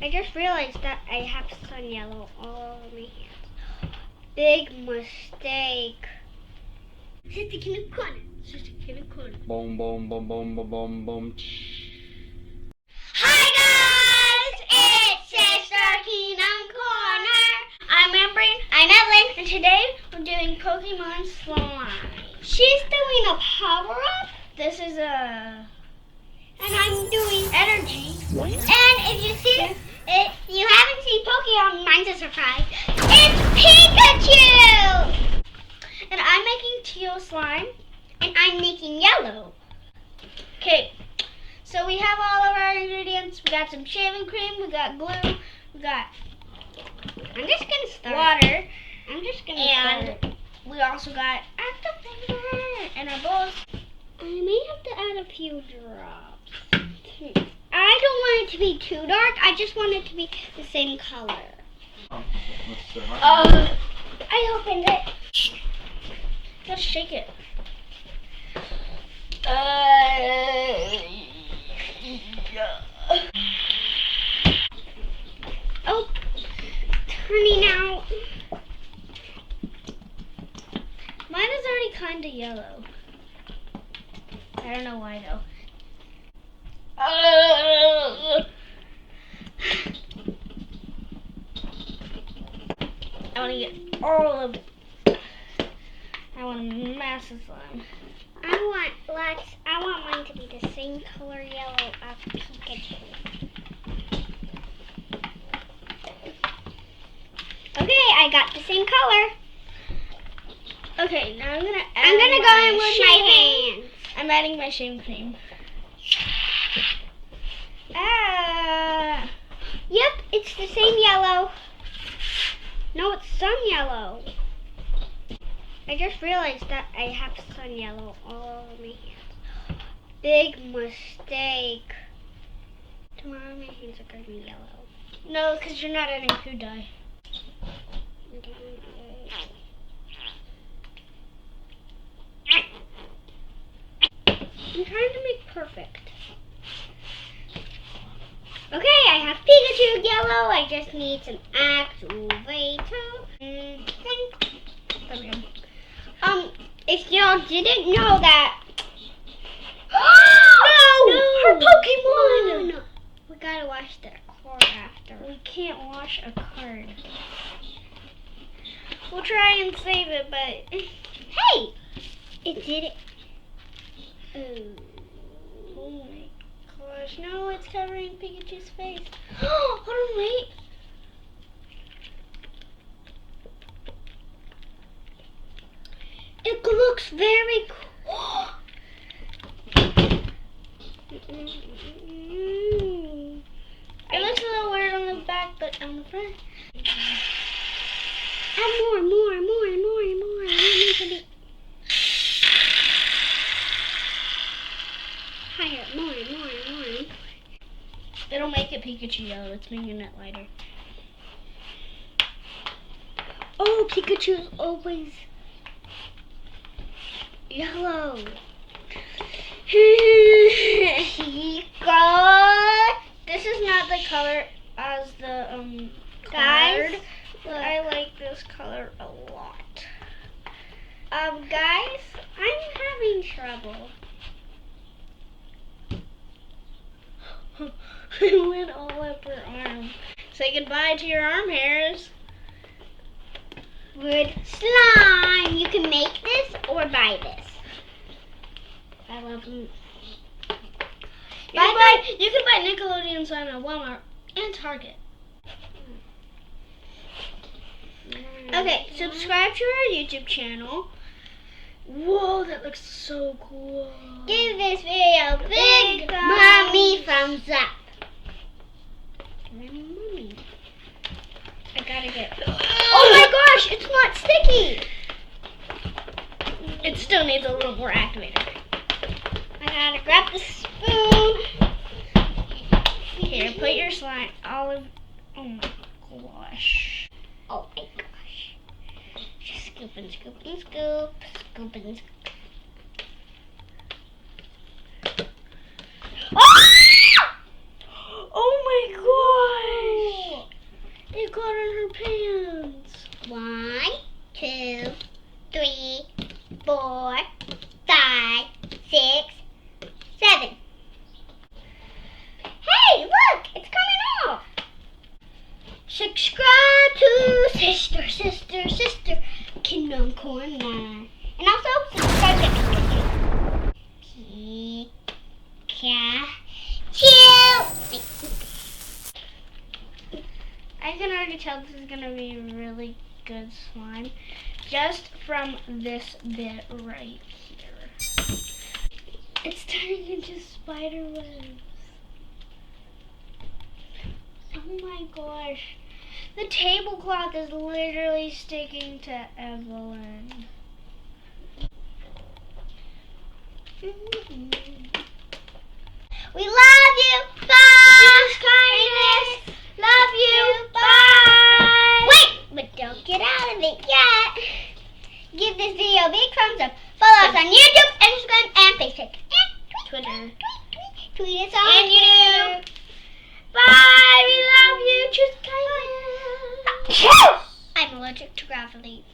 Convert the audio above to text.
I just realized that I have sun yellow all over my hands. Big mistake. Sit in the corner. Sit in the corner. Boom, boom, boom, boom, boom, boom, boom. Hi guys! It's Sister Kingdom Corner. I'm Ambreen, I'm Evelyn, and today we're doing Pokémon Slime. She's doing a power-up. This is a... And I'm doing energy. And if you see it, if you haven't seen Pokemon, mine's a surprise. It's Pikachu! And I'm making teal slime, and I'm making yellow. Okay, so we have all of our ingredients. We got some shaving cream, we got glue, we got... I'm just gonna start. Water. I'm just gonna start. And we also got activator in our bowls. I may have to add a few drops. I don't want it to be too dark. I just want it to be the same color. I opened it. Let's shake it. Oh, turning out. Mine is already kind of yellow. I don't know why though. I want to get all of it. I want a massive slime. I want mine to be the same color yellow as Pikachu. Okay, I got the same color. Okay, now I'm gonna go in with my hands. I'm adding my shaving cream. Yep, it's the same yellow. No, it's sun yellow. I just realized that I have sun yellow all over my hands. Big mistake. Tomorrow my hands are going to be yellow. No, because you're not adding food dye. I'm trying to make perfect. Okay, I have Pikachu yellow. I just need some activator. There we go. If y'all didn't know that. No! Her Pokemon! No. We gotta wash the card after. We can't wash a card. We'll try and save it, but hey! It did it. Oh my gosh, no, it's covering Pikachu's face. Hold on, wait. It looks very cool. It looks a little weird on the back, but on the front. Add more. I want it to be higher. More. It'll make it Pikachu yellow. It's making it lighter. Oh, Pikachu's always yellow. This is not the color as the card. I like this color a lot. Guys, I'm having trouble. I went all up her arm. Say goodbye to your arm hairs. Good slime. You can make this or buy this. I love them. You can buy Nickelodeon slime at Walmart and Target. Okay, subscribe to our YouTube channel. Whoa, that looks so cool. Give this video a big mommy thumbs up. Mommy. I gotta get... Oh my gosh, it's not sticky. It still needs a little more activator. I gotta grab the spoon. Here, put your slime all of... Oh my gosh. Oh my gosh. Just scoop and scoop and scoop. Scoop and scoop. Oh my gosh! corner. And also subscribe to Pikachu. I can already tell this is gonna be really good slime just from this bit right here. It's turning into spider webs. Oh my gosh. The tablecloth is literally sticking to Evelyn. We love you. Bye. Kindness. Love you. Bye. Wait, but don't get out of it yet. Give this video a big thumbs up. Follow us on YouTube, Instagram, and Facebook. And Twitter. Tweet us on YouTube. Bye. We love you. Choose kindness. I'm allergic to gravity.